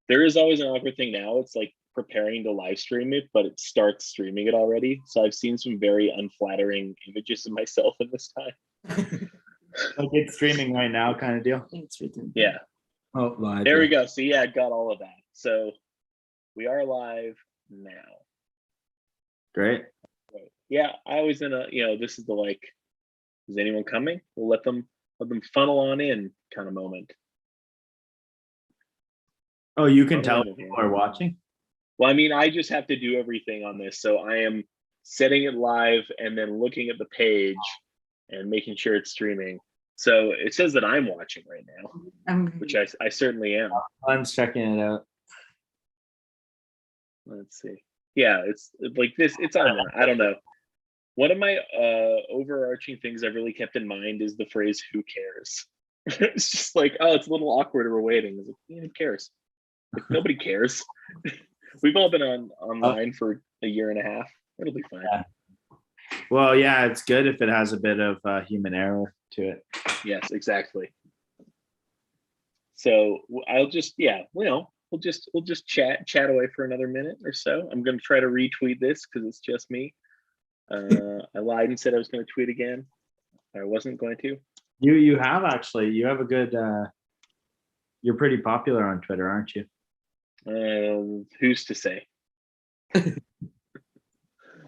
There is always an awkward thing now. It's like preparing to live stream it, but it starts streaming it already. So I've seen some very unflattering images of myself in this time. Like it's streaming right now, kind of deal. It's written. Yeah. Oh, live. There we go. So yeah, I got all of that. So we are live now. Great. Right. Yeah, I was in a, this is the like, is anyone coming? We'll let them funnel on in kind of moment. Oh, you can tell people are watching? Well, I mean, I just have to do everything on this. So I am setting it live and then looking at the page and making sure it's streaming. So it says that I'm watching right now, which I certainly am. I'm checking it out. Let's see. Yeah, it's like this. It's on there. I don't know. One of my overarching things I've really kept in mind is the phrase "who cares." It's just like, oh, it's a little awkward. We're waiting. It's like, yeah, who cares? Like, nobody cares. We've all been online for a year and a half. It'll be fine. Yeah. Well, yeah, it's good if it has a bit of human error to it. Yes, exactly. So I'll just, we'll just chat away for another minute or so. I'm going to try to retweet this because it's just me. I lied and said I was going to tweet again. I wasn't going to. You have actually. You have a good. You're pretty popular on Twitter, aren't you? Who's to say?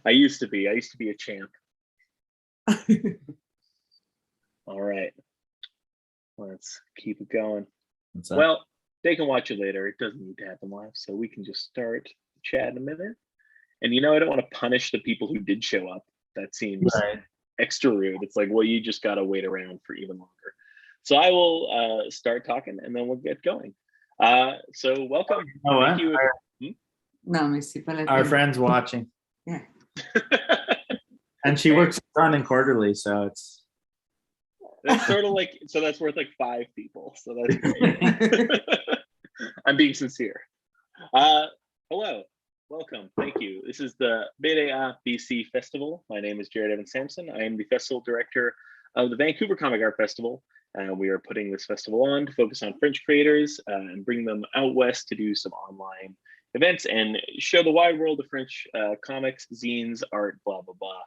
I used to be a champ. All right, let's keep it going. Well, they can watch it later. It doesn't need to happen live, so we can just start the chat in a minute. And I don't want to punish the people who did show up. That seems extra rude. It's like, well, you just got to wait around for even longer. So I will start talking, and then we'll get going. So welcome. Thank you. Our friend's watching. Yeah. And she works running quarterly, so it's sort of like, so that's worth like 5 people. So that's great. I'm being sincere. Hello, welcome, thank you. This is the BDA BC Festival. My name is Jared Evans Sampson. I am the festival director of the Vancouver Comic Art Festival. We are putting this festival on to focus on French creators and bring them out west to do some online events and show the wide world of French comics, zines, art, blah, blah, blah.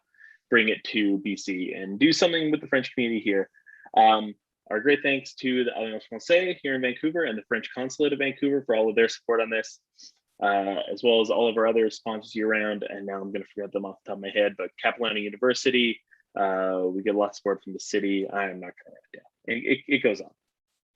Bring it to BC and do something with the French community here. Our great thanks to the Alliance Française here in Vancouver and the French Consulate of Vancouver for all of their support on this, as well as all of our other sponsors year round. And now I'm going to forget them off the top of my head, but Capilano University, we get a lot of support from the city. I'm not going to write it down. It goes on.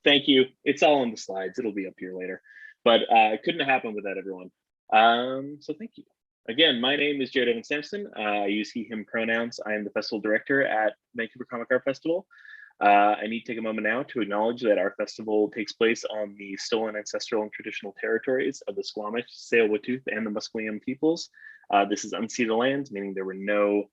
Thank you. It's all on the slides. It'll be up here later, but it couldn't have happened without everyone. So thank you. Again, my name is Jared Evans Sampson. I use he, him pronouns. I am the festival director at Vancouver Comic Art Festival. I need to take a moment now to acknowledge that our festival takes place on the stolen ancestral and traditional territories of the Squamish, Tsleil-Waututh, and the Musqueam peoples. This is unceded land, meaning there were no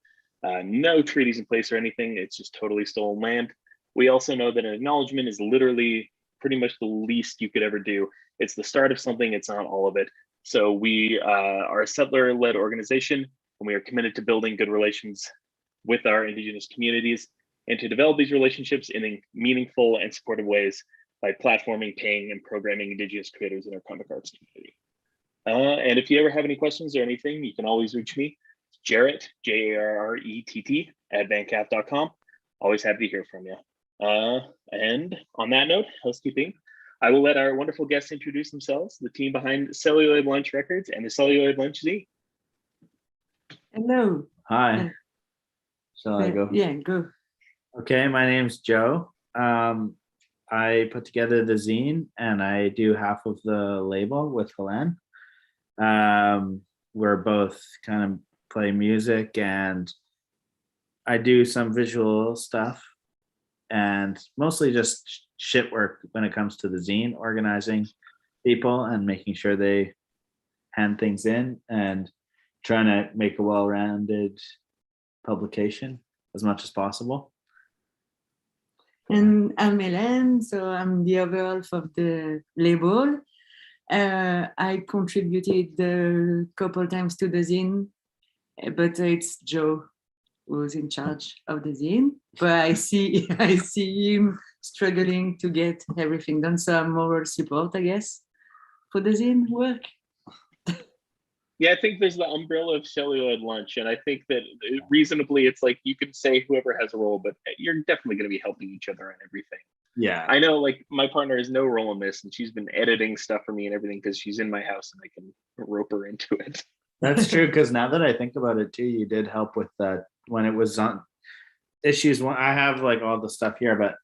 treaties in place or anything. It's just totally stolen land. We also know that an acknowledgement is literally pretty much the least you could ever do. It's the start of something, it's not all of it. So we are a settler-led organization, and we are committed to building good relations with our Indigenous communities and to develop these relationships in meaningful and supportive ways by platforming, paying, and programming Indigenous creators in our comic arts community. And if you ever have any questions or anything, you can always reach me, Jarrett, Jarrett, @vancaf.com. Always happy to hear from you. And on that note, housekeeping, I will let our wonderful guests introduce themselves, the team behind Celluloid Lunch Records and the Celluloid Lunch zine. Hello. Hi. Shall I go? Yeah, go. Okay, my name's Joe. I put together the zine and I do half of the label with Helen. We're both kind of play music and I do some visual stuff and mostly just shit work when it comes to the zine, organizing people and making sure they hand things in and trying to make a well-rounded publication as much as possible. And I'm Hélène, so I'm the other half of the label. I contributed a couple times to the zine, but it's Joe who's in charge of the zine. But I see him struggling to get everything done, so I'm moral support, I guess. for the zine work. Yeah, I think there's the umbrella of Celluloid lunch, and I think that reasonably, it's like you can say whoever has a role, but you're definitely going to be helping each other on everything. Yeah. I know, like my partner has no role in this, and she's been editing stuff for me and everything because she's in my house and I can rope her into it. That's true, because now that I think about it too, you did help with that when it was on issues one. I have like all the stuff here, but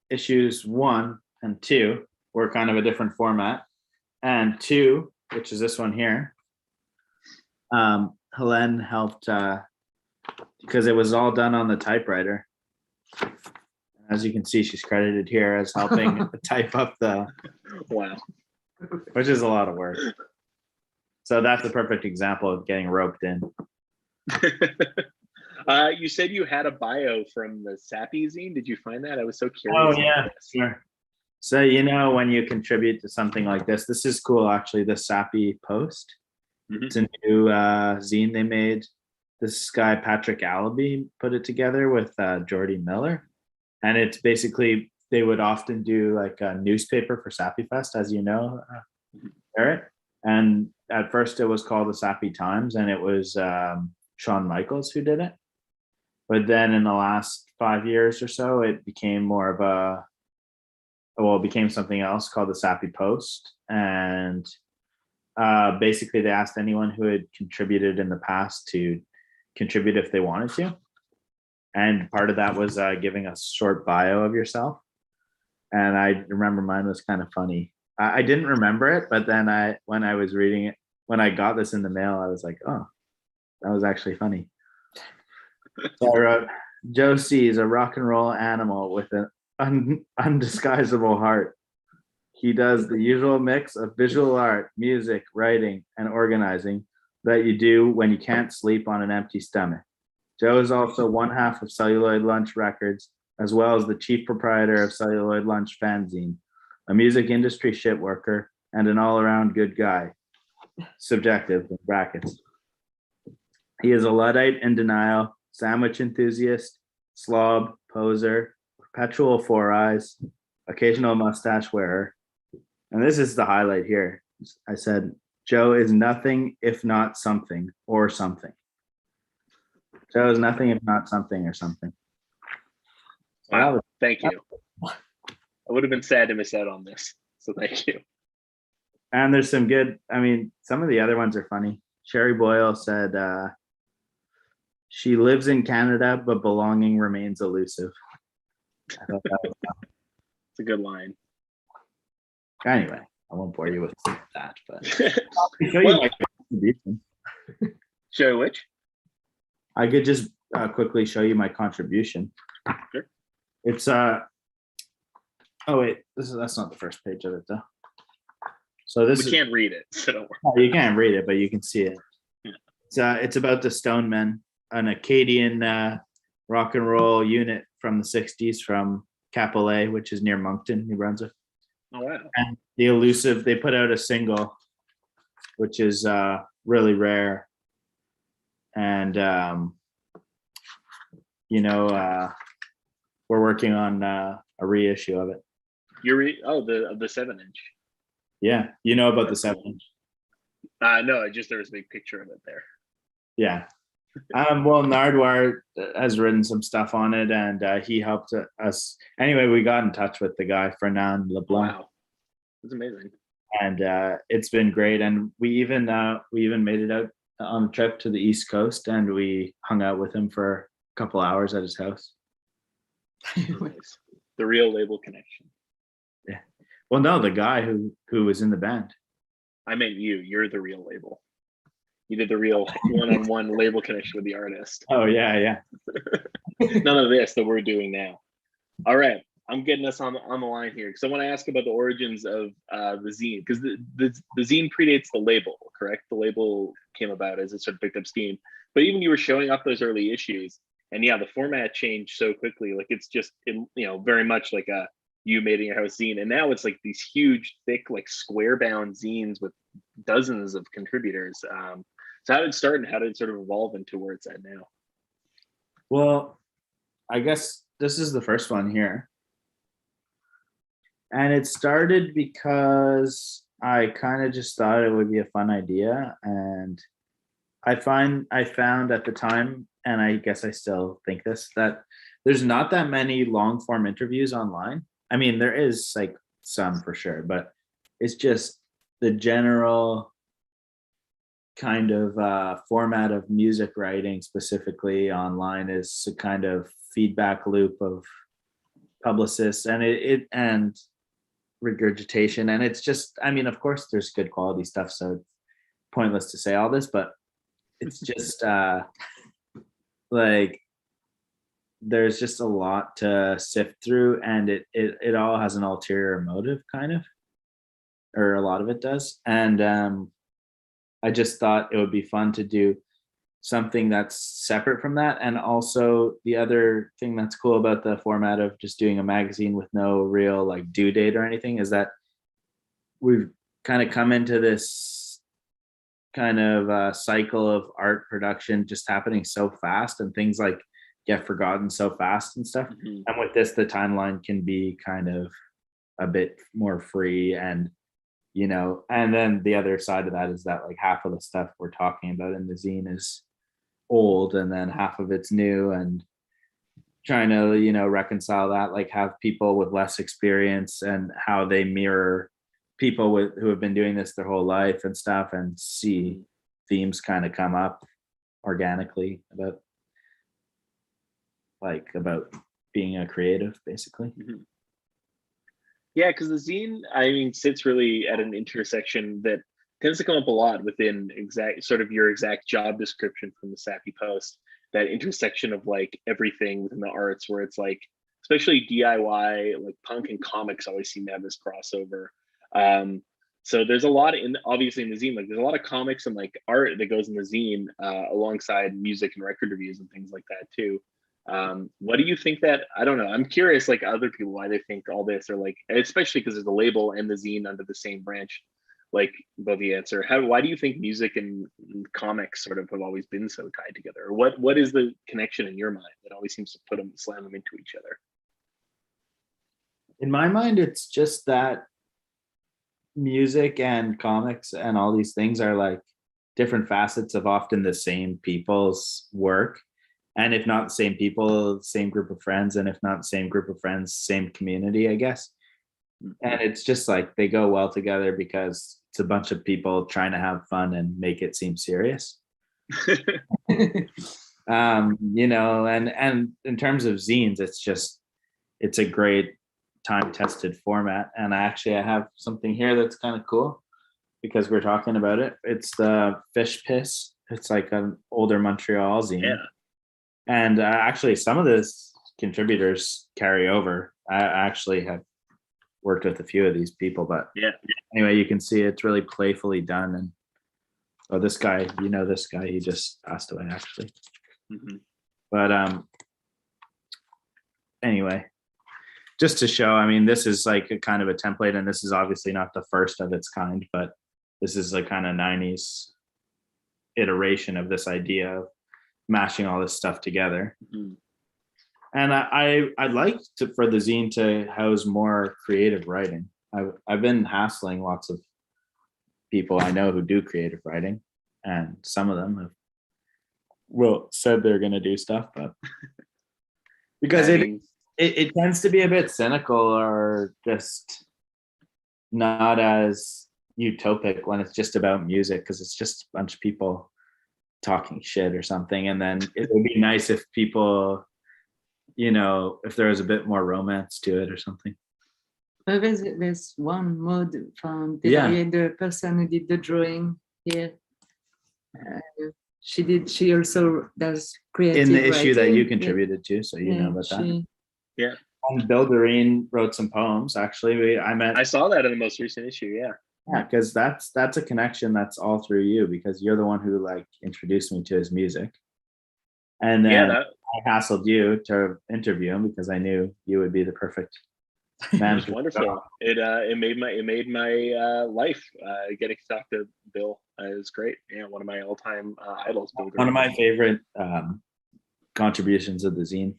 issues 1 and 2 were kind of a different format, and 2, which is this one here, Helene helped because it was all done on the typewriter. As you can see, she's credited here as helping type up the, Wow. which is a lot of work. So that's a perfect example of getting roped in. You said you had a bio from the Sappy zine. Did you find that? I was so curious. Oh yeah, sure. So when you contribute to something like this is cool actually. The Sappy Post. Mhm. It's a new zine they made. This guy Patrick Allaby put it together with Jordy Miller, and it's basically they would often do like a newspaper for Sappy Fest, as you know, Eric. And at first it was called the Sappy Times, and it was Shawn Michaels who did it. But then in the last 5 years or so, it became more of it became something else called the Sappy Post. And basically they asked anyone who had contributed in the past to contribute if they wanted to. And part of that was giving a short bio of yourself. And I remember mine was kind of funny. I didn't remember it, but then when I was reading it, when I got this in the mail, I was like, oh, that was actually funny. So I wrote, Joe C is a rock and roll animal with an undisguisable heart. He does the usual mix of visual art, music, writing, and organizing that you do when you can't sleep on an empty stomach. Joe is also one half of Celluloid Lunch Records, as well as the chief proprietor of Celluloid Lunch Fanzine, a music industry shit worker, and an all-around good guy. Subjective, in brackets. He is a Luddite in denial, sandwich enthusiast, slob, poser, perpetual four eyes, occasional mustache wearer. And this is the highlight here. I said, Joe is nothing if not something or something. Joe is nothing if not something or something. Wow, thank you. I would have been sad to miss out on this, so thank you. And there's some good, some of the other ones are funny. Sherry Boyle said, she lives in Canada, but belonging remains elusive. I thought that was fun. It's a good line. Anyway, I won't bore you with that, but show which? I could just quickly show you my contribution. Sure. It's oh wait, that's not the first page of it though. So we can't read it, so don't worry. Oh, you can't read it, but you can see it. Yeah. It's about the Stone Men, an Acadian rock and roll unit from the 60s from Capelé, which is near Moncton, New Brunswick. Oh wow. And the Elusive, they put out a single, which is really rare. And we're working on a reissue of it. The 7-inch. Yeah, you know about the 7-inch. No, there was a big picture of it there. Yeah. Well, Nardwar has written some stuff on it, and he helped us. Anyway, we got in touch with the guy, Fernand Leblanc. Wow, that's amazing. And it's been great. And we even made it out on a trip to the East Coast, and we hung out with him for a couple hours at his house. Nice. The real label connection. Yeah. Well, no, the guy who was in the band. I meant you. You're the real label. You did the real one-on-one label connection with the artist. Oh yeah. None of this that we're doing now. All right, I'm getting us on the line here because I want to ask about the origins of the zine, because the zine predates the label, correct? The label came about as it sort of picked up steam, but even you were showing up those early issues, and yeah, the format changed so quickly. Like it's just very much like a you made in your house zine, and now it's like these huge, thick, like square bound zines with dozens of contributors. So how did it start, and how did it sort of evolve into where it's at now? Well, I guess this is the first one here. And it started because I kind of just thought it would be a fun idea, and I found at the time, and I guess I still think this, that there's not that many long form interviews online. I mean, there is like some for sure, but it's just the general kind of format of music writing specifically online is a kind of feedback loop of publicists and it and regurgitation, and it's just, I mean, of course there's good quality stuff, so it's pointless to say all this, but it's just like there's just a lot to sift through, and it all has an ulterior motive, kind of, or a lot of it does. And I just thought it would be fun to do something that's separate from that. And also the other thing that's cool about the format of just doing a magazine with no real like due date or anything is that we've kind of come into this kind of cycle of art production just happening so fast, and things like get forgotten so fast and stuff. Mhm. And with this, the timeline can be kind of a bit more free, and you know, and then the other side of that is that like half of the stuff we're talking about in the zine is old, and then half of it's new, and trying to, you know, reconcile that, like have people with less experience and how they mirror people with who have been doing this their whole life and stuff, and see themes kind of come up organically about being a creative, basically. Mhm. Yeah, because the zine, I mean, sits really at an intersection that tends to come up a lot within exact sort of your exact job description from the Sappy Post. That intersection of like everything within the arts, where it's like, especially DIY, like punk and comics always seem to have this crossover. So there's a lot in, obviously in the zine, like there's a lot of comics and like art that goes in the zine alongside music and record reviews and things like that too. What do you think that, I don't know, I'm curious, like other people, why they think all this, or like, especially because there's the label and the zine under the same branch, like both the answer, why do you think music and comics sort of have always been so tied together? Or what is the connection in your mind that always seems to slam them into each other? In my mind, it's just that music and comics and all these things are like different facets of often the same people's work. And if not the same people, same group of friends, and if not the same group of friends, same community, I guess. And it's just like they go well together because it's a bunch of people trying to have fun and make it seem serious. You know, and in terms of zines, it's a great time-tested format. And I have something here that's kind of cool because we're talking about it. It's the Fish Piss. It's like an older Montreal zine. Yeah. And actually, some of this contributors carry over. I actually have worked with a few of these people, but Yeah. anyway, you can see it's really playfully done. And oh, this guy, you know, this guy, he just passed away actually. Mhm. But anyway, just to show, I mean, this is like a kind of a template, and this is obviously not the first of its kind, but this is a kind of 90s iteration of this idea of mashing all this stuff together. Mhm. And I'd like to, for the zine, to house more creative writing. I've been hassling lots of people I know who do creative writing, and some of them have said they're going to do stuff, but because it tends to be a bit cynical or just not as utopic when it's just about music, because it's just a bunch of people talking shit or something. And then it would be nice if people, you know, if there was a bit more romance to it or something. Well, there's one mod from Yeah. the person who did the drawing here. She also does creative in the issue that writing. you contributed to, so you know about that. Yeah. And Bill Doreen wrote some poems. Actually, I saw that in the most recent issue. Yeah. Yeah, because that's a connection that's all through you, because you're the one who like introduced me to his music. And then I hassled you to interview him because I knew you would be the perfect man. It was wonderful. It made my life getting to talk to Bill. It was great. Yeah, one of my all-time idols. One of my favorite contributions of the zine.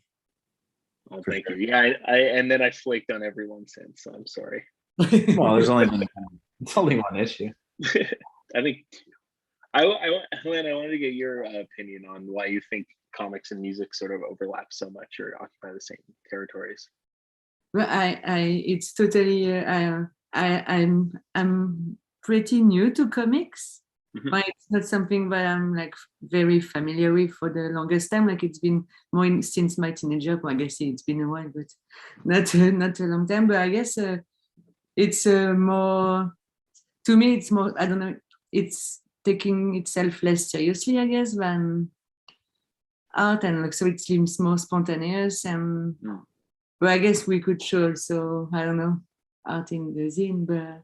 Oh, thank you. Yeah, I and then I flaked on everyone since, so I'm sorry. Well, there's only been It's only one issue. I think Helene, I wanted to get your opinion on why you think comics and music sort of overlap so much or occupy the same territories. Well, it's totally. I'm pretty new to comics, but it's not something that I'm like very familiar with for the longest time. Like it's been more since my teenager. Well, I guess it's been a while, but not a long time. But I guess it's more. To me, it's more. I don't know. It's taking itself less seriously, I guess, than art, and like so it seems more spontaneous and. But I guess we could show also, I don't know, art in the zine, but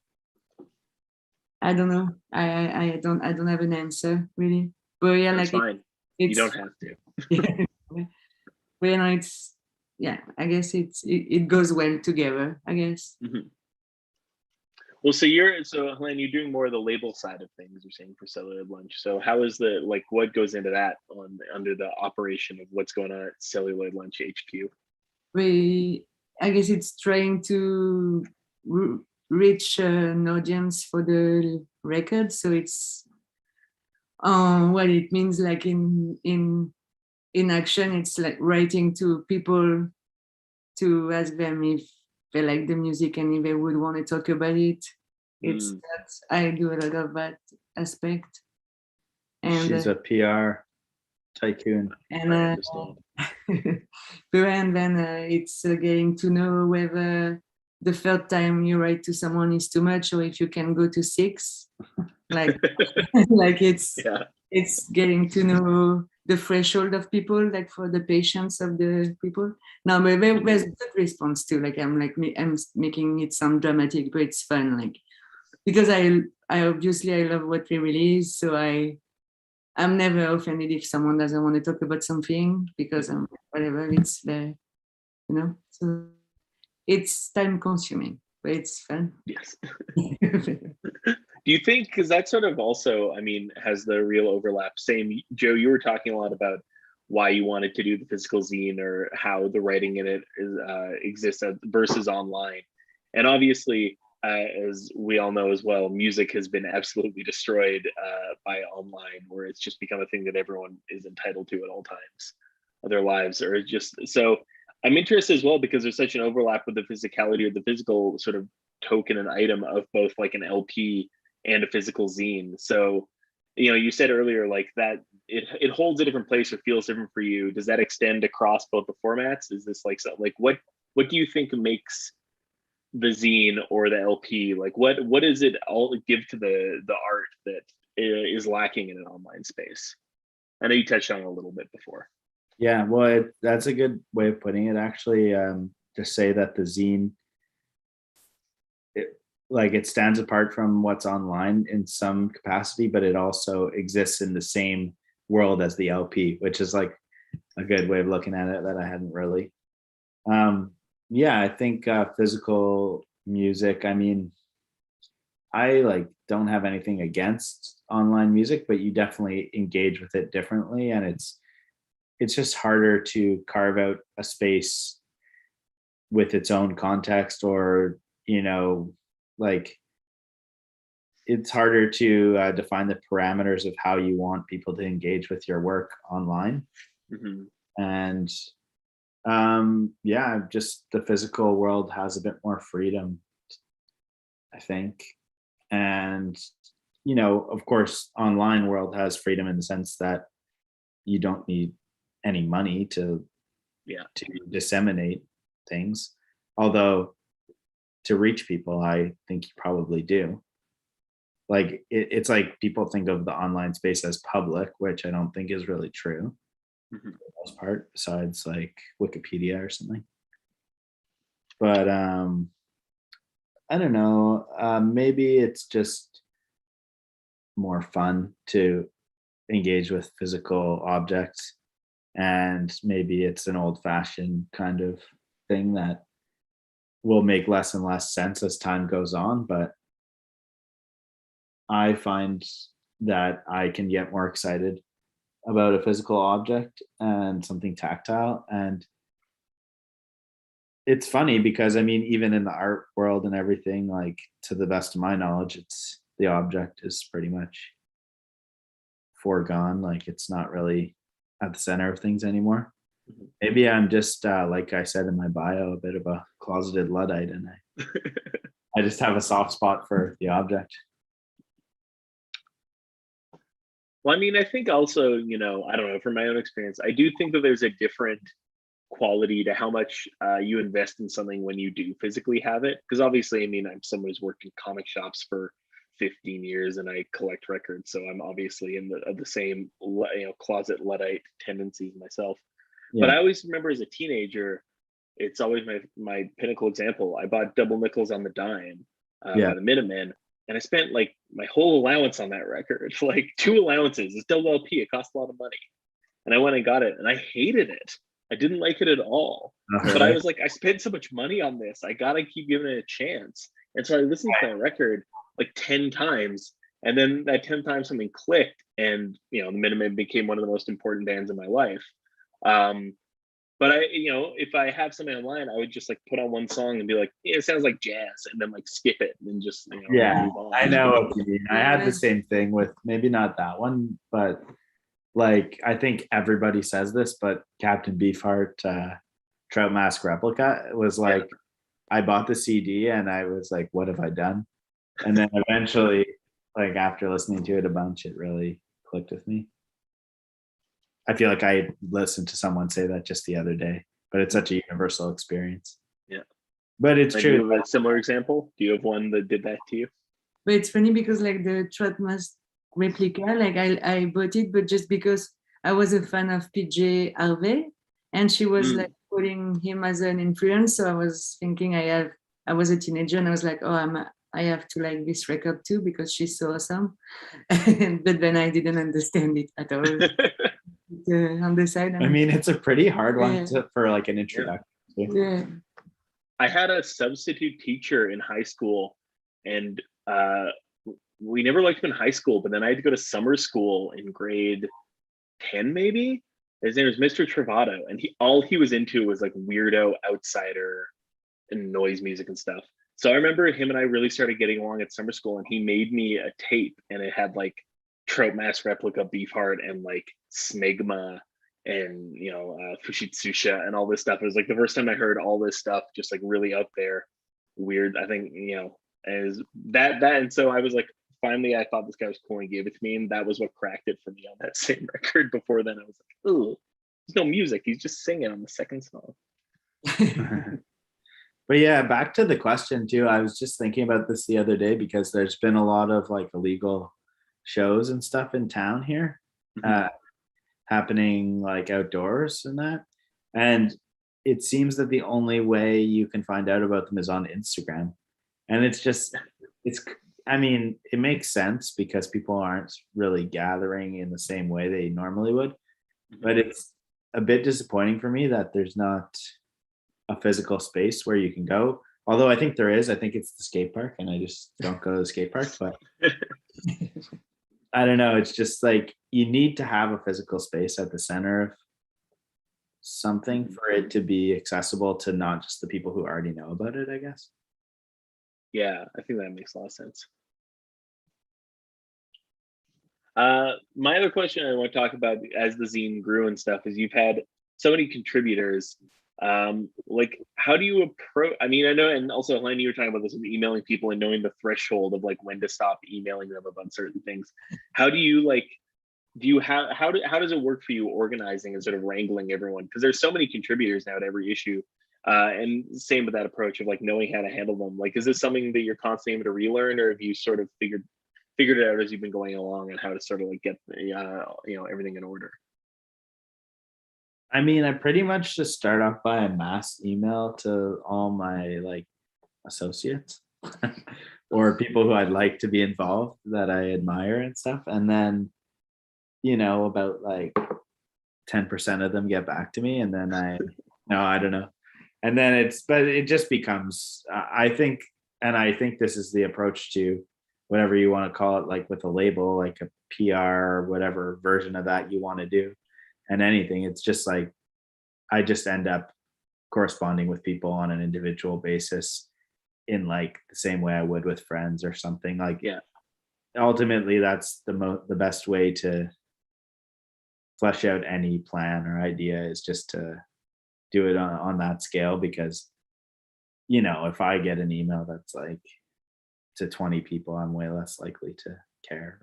I don't know. I don't have an answer really. But yeah, that's like fine. It's, you don't have to. Yeah. But you know, it's I guess it goes well together, I guess. Well, so Helene, you're doing more of the label side of things, you're saying, for Celluloid Lunch. So how is what goes into that under the operation of what's going on at Celluloid Lunch HQ? I guess it's trying to reach an audience for the record. So it's what it means, like in action, it's like writing to people to ask them if they like the music and if they would want to talk about it. It's that I do a lot of that aspect. And she's a PR tycoon. And I understand. and then it's getting to know whether the third time you write to someone is too much or if you can go to 6. Like like it's getting to know the threshold of people, like for the patience of the people. Now, but there's good response too. Like I'm making it sound dramatic, but it's fun. Like because I obviously I love what we release, so I'm never offended if someone doesn't want to talk about something because whatever, it's there, you know. So it's time consuming, but it's fun. Yes. Do you think, because that sort of also, I mean, has the real overlap? Same, Joe, you were talking a lot about why you wanted to do the physical zine or how the writing in it exists versus online. And obviously, as we all know as well, music has been absolutely destroyed by online, where it's just become a thing that everyone is entitled to at all times of their lives. Or just so I'm interested as well because there's such an overlap with the physicality or the physical sort of token and item of both like an LP and a physical zine. So, you know, you said earlier like that it holds a different place or feels different for you. Does that extend across both the formats? Is this like so, like what do you think makes the zine or the LP, like what does it all give to the art that is lacking in an online space? I know you touched on it a little bit before. Yeah, well, that's a good way of putting it, actually. To say that the zine, it stands apart from what's online in some capacity, but it also exists in the same world as the LP, which is like a good way of looking at it that I hadn't really. Yeah, I think physical music, I mean, I don't have anything against online music, but you definitely engage with it differently, and it's just harder to carve out a space with its own context, or it's harder to define the parameters of how you want people to engage with your work online. And just the physical world has a bit more freedom, I think. And of course, online world has freedom in the sense that you don't need any money to disseminate things, although to reach people, I think you probably do. Like it's like people think of the online space as public, which I don't think is really true for the most part, besides like Wikipedia or something. But I don't know, maybe it's just more fun to engage with physical objects, and maybe it's an old-fashioned kind of thing that will make less and less sense as time goes on, but I find that I can get more excited about a physical object and something tactile, and it's funny because I mean, even in the art world and everything, like to the best of my knowledge, it's the object is pretty much foregone. Like it's not really at the center of things anymore. Maybe I'm just like I said in my bio, a bit of a closeted Luddite, and I just have a soft spot for the object. Well, I mean, I think also, you know, I don't know, from my own experience, I do think that there's a different quality to how much you invest in something when you do physically have it. Because obviously, I mean, I'm someone who's worked in comic shops for 15 years and I collect records, so I'm obviously in the same, you know, closet Luddite tendencies myself. Yeah. But I always remember as a teenager, it's always my pinnacle example. I bought Double Nickels on the Dime by the Minutemen, and I spent like my whole allowance on that record, like 2 allowances. It's double LP. It cost a lot of money, and I went and got it, and I hated it. I didn't like it at all. But I was like, I spent so much money on this. I gotta keep giving it a chance. And so I listened to that record like 10 times, and then that 10 times something clicked, and you know, the Minutemen became one of the most important bands in my life. But I, you know, if I have something online, I would just like put on one song and be like, yeah, it sounds like jazz, and then like skip it and just, you know, move on. I know what you mean. I had the same thing with maybe not that one, but like I think everybody says this, but Captain Beefheart, Trout Mask Replica was like, I bought the CD and I was like, what have I done? And then eventually, like after listening to it a bunch, it really clicked with me. I feel like I listened to someone say that just the other day, but it's such a universal experience. Yeah. But it's true. Do you have a similar example? Do you have one that did that to you? But it's funny because like the Trout Mask Replica, like I bought it, but just because I was a fan of PJ Harvey, and she was like putting him as an influence. So I was thinking I was a teenager and I was like, oh, I have to like this record too because she's so awesome. But then I didn't understand it at all. On the side. I mean, it's a pretty hard one for like an introduction. Yeah. I had a substitute teacher in high school, and we never liked him in high school, but then I had to go to summer school in grade 10, maybe. His name was Mr. Travato, and all he was into was like weirdo outsider and noise music and stuff. So I remember him and I really started getting along at summer school, and he made me a tape, and it had like Trout Mask Replica, Beefheart, and like Smegma, and you know, Fushitsusha and all this stuff. It was like the first time I heard all this stuff, just like really out there, weird. I think, you know, as that, and so I was like, finally, I thought this guy was cool and gave it to me, and that was what cracked it for me on that same record. Before then, I was like, oh, there's no music. He's just singing on the second song. But yeah, back to the question too. I was just thinking about this the other day because there's been a lot of like illegal shows and stuff in town here, happening like outdoors and that. And it seems that the only way you can find out about them is on Instagram. And I mean, it makes sense because people aren't really gathering in the same way they normally would. But it's a bit disappointing for me that there's not a physical space where you can go. Although I think there is. I think it's the skate park, and I just don't go to the skate park. But I don't know. It's just like you need to have a physical space at the center of something for it to be accessible to not just the people who already know about it, I guess. Yeah, I think that makes a lot of sense. My other question I want to talk about as the zine grew and stuff is you've had so many contributors. Like, how do you approach? I mean, I know, and also, Helene, you were talking about this with emailing people and knowing the threshold of like when to stop emailing them about certain things. How do you like? How does it work for you organizing and sort of wrangling everyone? Because there's so many contributors now to every issue, and same with that approach of like knowing how to handle them. Like, is this something that you're constantly able to relearn, or have you sort of figured it out as you've been going along and how to sort of like get you know, everything in order? I mean, I pretty much just start off by a mass email to all my like associates or people who I'd like to be involved that I admire and stuff. And then, you know, about like 10% of them get back to me. And then I don't know. And then but it just becomes, I think this is the approach to whatever you want to call it, like with a label, like a PR, whatever version of that you want to do. And anything, it's just like I just end up corresponding with people on an individual basis in like the same way I would with friends or something. Like, Yeah. Ultimately that's the best way to flesh out any plan or idea, is just to do it on that scale, because if I get an email that's like to 20 people, I'm way less likely to care.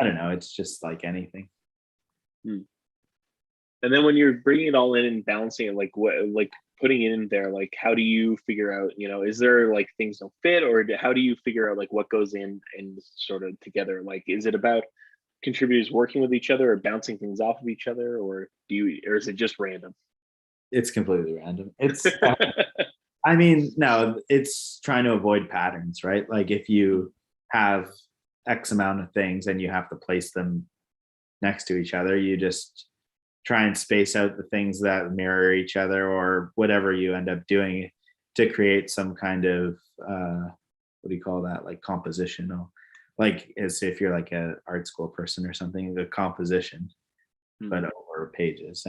I don't know, it's just like anything. And then when you're bringing it all in and balancing it, like what, like putting it in there, like how do you figure out, is there like things don't fit, or how do you figure out like what goes in and sort of together? Like, is it about contributors working with each other or bouncing things off of each other, or is it just random? It's completely random. It's I mean, no, it's trying to avoid patterns, right? Like if you have X amount of things and you have to place them next to each other, you just try and space out the things that mirror each other, or whatever you end up doing, to create some kind of what do you call that, like compositional, like as if you're like an art school person or something, the composition, but over pages.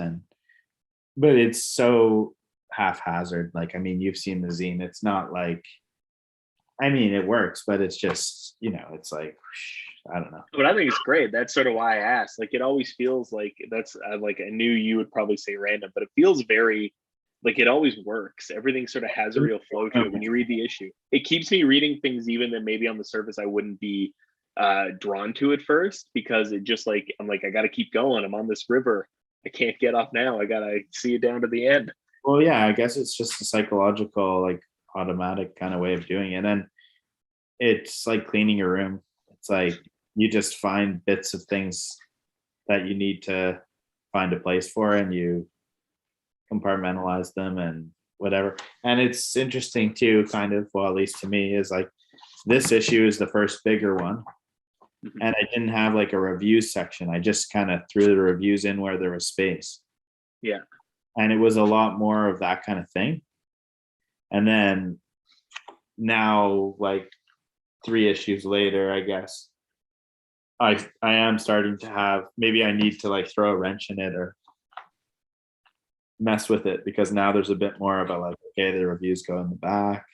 But it's so haphazard. Like, I mean, you've seen the zine, it's not like, I mean, it works, but it's just, it's like, I don't know. But I think it's great. That's sort of why I asked. Like, it always feels like that's like, I knew you would probably say random, but it feels very like it always works. Everything sort of has a real flow to it when you read the issue. It keeps me reading things even that maybe on the surface I wouldn't be drawn to at first, because it just like, I'm like, I got to keep going. I'm on this river. I can't get off now. I got to see it down to the end. Well, yeah, I guess it's just a psychological, like automatic kind of way of doing it. And it's like cleaning your room. It's like you just find bits of things that you need to find a place for, and you compartmentalize them and whatever. And it's interesting too, kind of, well, at least to me, is like this issue is the first bigger one, and I didn't have like a review section. I just kind of threw the reviews in where there was space. Yeah. And it was a lot more of that kind of thing. And then now, like 3 issues later, I guess I am starting to have, maybe I need to like throw a wrench in it or mess with it, because now there's a bit more about like, okay, the reviews go in the back,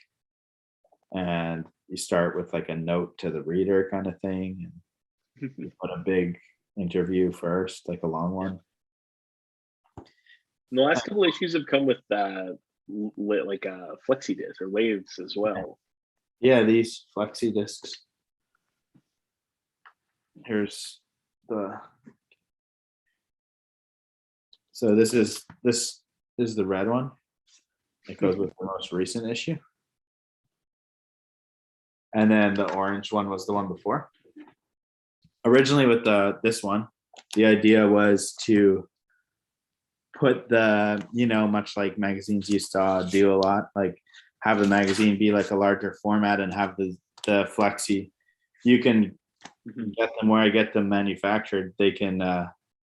and you start with like a note to the reader kind of thing, and you put a big interview first, like a long one. And the last couple issues have come with like Flexi Disc or waves as well. Yeah, these Flexi Discs. Here's so this is the red one. It goes with the most recent issue. And then the orange one was the one before. Originally with this one, the idea was to put the, much like magazines used to do a lot, like have the magazine be like a larger format and have the Flexi. You can get them where I get them manufactured. They can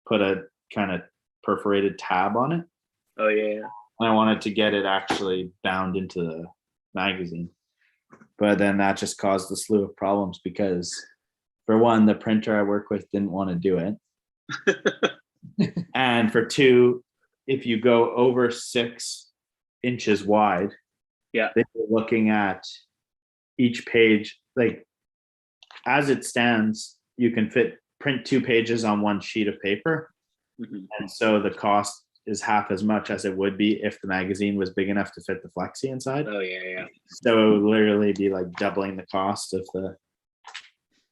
put a kind of perforated tab on it. Oh yeah. And I wanted to get it actually bound into the magazine, but then that just caused a slew of problems, because for one, the printer I work with didn't want to do it. And for two, if you go over 6 inches wide, yeah, then you're looking at each page, like as it stands, you can print 2 pages on 1 sheet of paper. And so the cost is half as much as it would be if the magazine was big enough to fit the Flexi inside. Oh yeah. So it would literally be like doubling the cost of the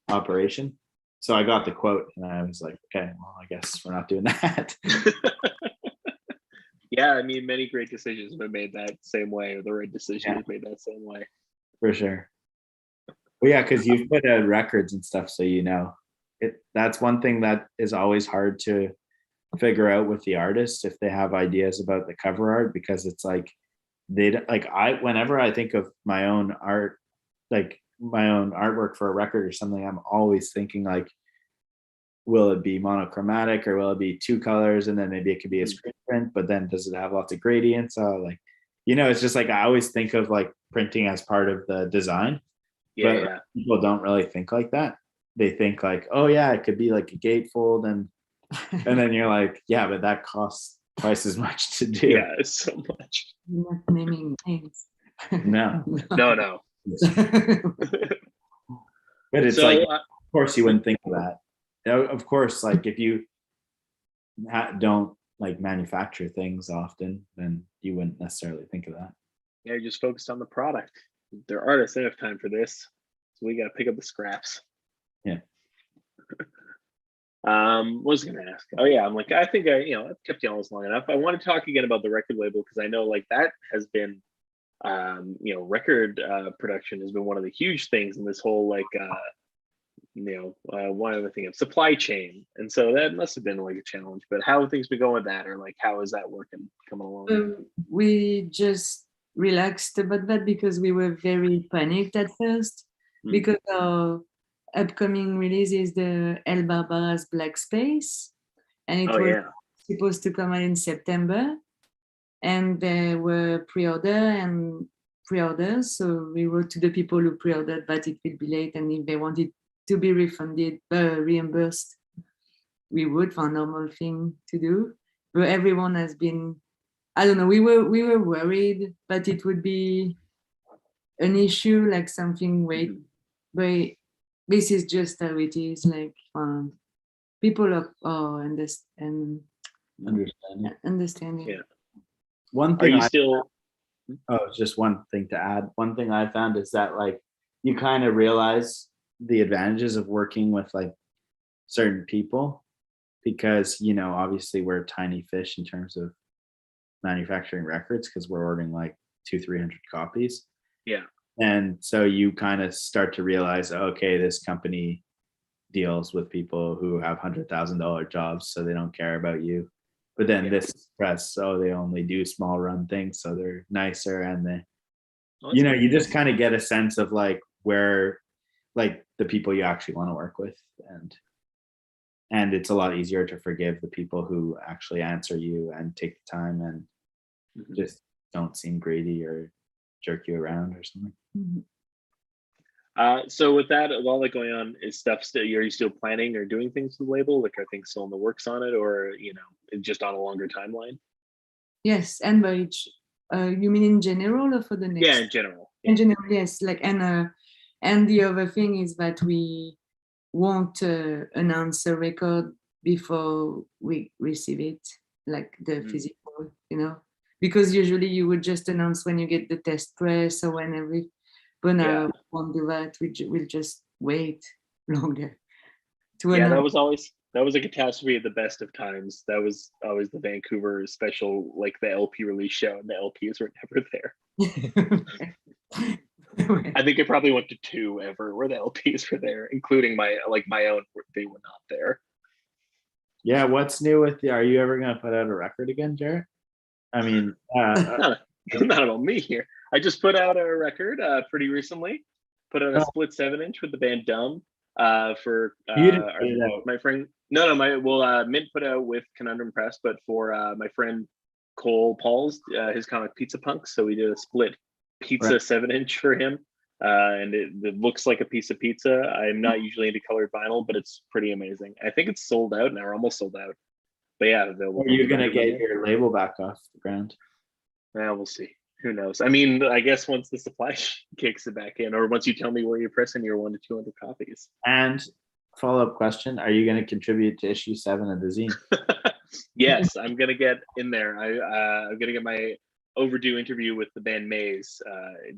operation. So I got the quote and I was like, okay, well, I guess we're not doing that. Yeah, I mean, many great decisions have been made that same way, or the right decision is made that same way. For sure. Well, yeah, because you've put out records and stuff, so that's one thing that is always hard to figure out with the artists, if they have ideas about the cover art, because it's like whenever I think of my own art, like my own artwork for a record or something, I'm always thinking like, will it be monochromatic, or will it be 2 colors, and then maybe it could be a screen print, but then does it have lots of gradients? So like, it's just like I always think of like printing as part of the design. But people don't really think like that. They think like, oh yeah, it could be like a gatefold, and then you're like, yeah, but that costs twice as much to do. Yeah, it's so much. Not naming names. No, No. but it's So like, of course, you wouldn't think of that. Of course, like if you don't like manufacture things often, then you wouldn't necessarily think of that. yeah, you're just focused on the product. They're artists, they don't have time for this. So we got to pick up the scraps. Yeah. What was I gonna ask? Oh yeah, I'm like, I think I've kept you almost long enough. I want to talk again about the record label because I know like that has been record production has been one of the huge things in this whole like one other thing of supply chain, and so that must have been like a challenge. But how have things been going with that, or like how is that working coming along? We just relaxed about that because we were very panicked at first because our upcoming release is the El Barbara's Black Space, and it was supposed to come out in September, and there were pre-orders, so we wrote to the people who pre-ordered that it will be late, and if they wanted to be reimbursed, we would, for a normal thing to do. But everyone has been, I don't know, we were worried that it would be an issue, like something but this is just how it is. Like people are understanding. Yeah. One thing just one thing to add. One thing I found is that like you kind of realize the advantages of working with like certain people because obviously we're tiny fish in terms of manufacturing records because we're ordering like 200-300 copies. Yeah. And so you kind of start to realize, okay, this company deals with people who have $100,000 jobs, so they don't care about you. But then this press, they only do small run things, so they're nicer, and they, you just kind of get a sense of like where, like the people you actually want to work with, and it's a lot easier to forgive the people who actually answer you and take the time and just don't seem greedy or jerk you around or something. So with that, with all that going on, is stuff still? Are you still planning or doing things with the label? Like, are things still in the works on it, or just on a longer timeline? Yes, and by each, you mean in general or for the next? Yeah, in general. In general, yes. Like, and the other thing is that we won't announce a record before we receive it, like the physical, because usually you would just announce when you get the test press or whenever. But now we won't do that. We'll just wait longer to announce. That was a catastrophe at the best of times. That was always the Vancouver special, like the LP release show, and the LPs were never there. I think it probably went to 2 ever where the LPs were there, including my own. They were not there. Yeah, what's new with you? Are you ever going to put out a record again, Jarrett? I mean, not about me here. I just put out a record pretty recently. Put out a split 7-inch with the band Dumb for my friend. Mint put out with Conundrum Press, but for my friend Cole Paul's his comic Pizza Punks. So we did a split pizza 7-inch for him, and it looks like a piece of pizza. I'm not usually into colored vinyl, but it's pretty amazing. I think it's sold out now, or almost sold out. But yeah, available. Are you gonna get your label back off the ground? Yeah, we'll see. Who knows? I mean, I guess once the supply kicks it back in, or once you tell me where you're pressing your 100 to 200 copies. And follow-up question: are you going to contribute to issue 7 of the zine? Yes, I'm gonna get in there. I'm gonna get my overdue interview with the band Maze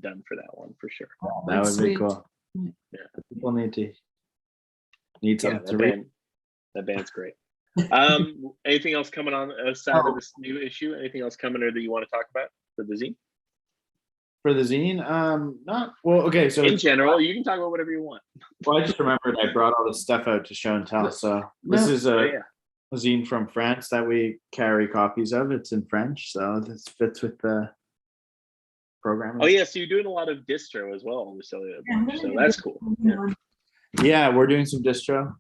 done for that one for sure. Oh, that would be cool. Yeah, people need something to read. That band's great. Anything else coming on outside of this new issue? Anything else coming or that you want to talk about for the zine? For the zine, not well. Okay, so in general, you can talk about whatever you want. Well, I just remembered I brought all this stuff out to show and tell. So this is a zine from France that we carry copies of. It's in French, so this fits with the program. Oh yeah, so you're doing a lot of distro as well, so that's cool. Yeah, we're doing some distro.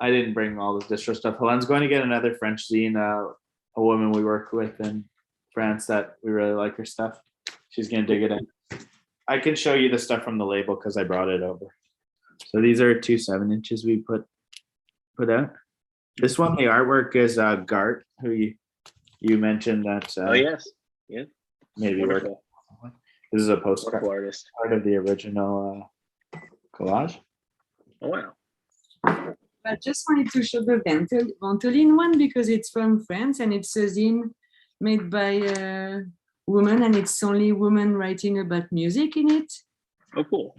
I didn't bring all the distro stuff. Helen's going to get another French zine, a woman we work with in France that we really like her stuff. She's going to dig it in. I can show you the stuff from the label because I brought it over. So these are 2 7-inches we put out. This one, the artwork is Gart, who you mentioned that Oh yes, yeah, maybe worked. wonderful, This is a postcard wonderful artist. part of the original collage. Oh wow. I just wanted to show the Ventolin one because it's from France and it's a zine made by a woman, and it's only women writing about music in it. Oh cool.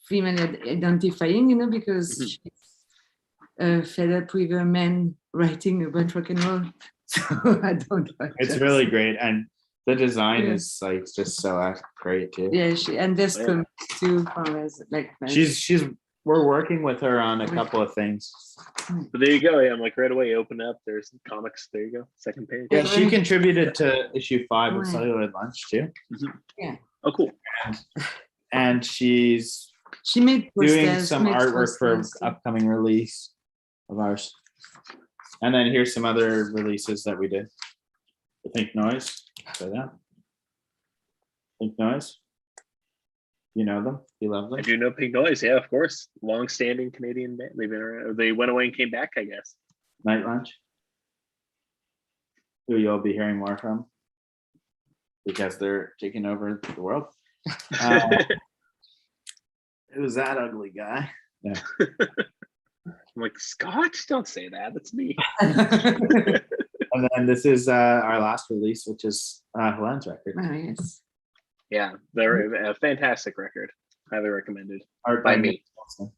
Female identifying, you know, because she's fed up with a man writing about rock and roll. So I don't know. It's really great, and the design is like just so great too. Yeah, and there's Yeah. comics too from us, like We're working with her on a couple of things. But there you go. Yeah, I'm like right away. Open up. There's some comics. There you go. Second page. Yeah, she contributed to issue 5 of Right. Celluloid Lunch too. Oh cool. And she's she made doing posters, some makes artwork for posters, too. upcoming release of ours. And then here's some other releases that we did. The Pink Noise. Say that. Pink Noise. You know them? You love them? I do know Pink Noise. Yeah, of course. Long-standing Canadian band. They've been around. They went away and came back, I guess. Night Lunch, who you'll be hearing more from because they're taking over the world. Who's that ugly guy? Yeah. I'm like, Scott, don't say that. That's me. And then this is our last release, which is Helene's record. Oh, yes. Yeah, they're a fantastic record. Highly recommended. Art By by me. Nick Wilson.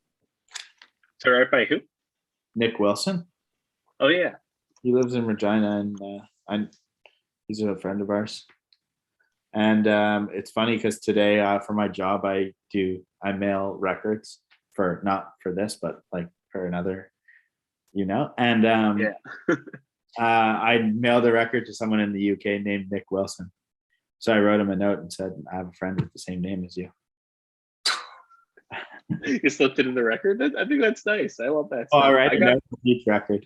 So art by who? Nick Wilson. Oh yeah. He lives in Regina, and he's a friend of ours. And it's funny because today for my job, I mail records for not for this, but like for another, you know. And Yeah. I mailed a record to someone in the UK named Nick Wilson. So I wrote him a note and said, I have a friend with the same name as you. You slipped it in the record. I think that's nice. I love that. Oh, stuff. all right. I got, Each record.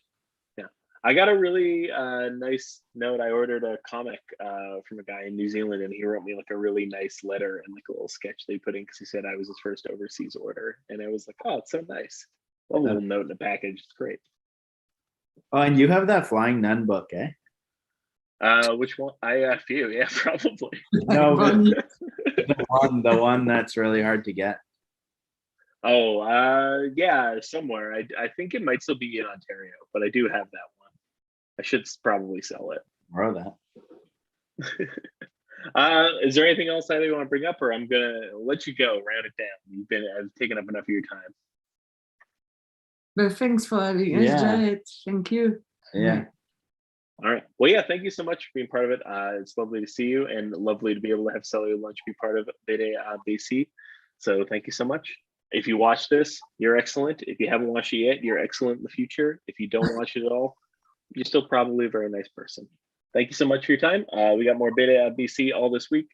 I got a really nice note. I ordered a comic from a guy in New Zealand, and he wrote me like a really nice letter and like a little sketch they put in because he said I was his first overseas order, and I was like, oh, it's so nice. Love a little note in a package. It's great. Oh, and you have that Flying Nun book, eh? Which one? I got a few. Yeah, probably. No, but the one that's really hard to get. Oh, yeah, somewhere. I think it might still be in Ontario, but I do have that one. I should probably sell it. Borrow that. Is there anything else that you want to bring up, or I'm gonna let you go, round it down. I've taken up enough of your time. But thanks for having us, Yeah. Jared. Thank you. Yeah. All right. Well, yeah, thank you so much for being part of it. It's lovely to see you, and lovely to be able to have Celluloid Lunch be part of BD BC. So thank you so much. If you watch this, you're excellent. If you haven't watched it yet, you're excellent in the future. If you don't watch it at all, you're still probably a very nice person. Thank you so much for your time. We got more BD BC all this week.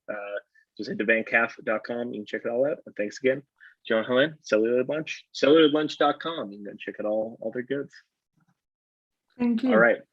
Just head to vancaf.com. You can check it all out. And thanks again, John Helene, Celluloid Lunch, celluloidlunch.com. You can go check it all their goods. Thank you. All right.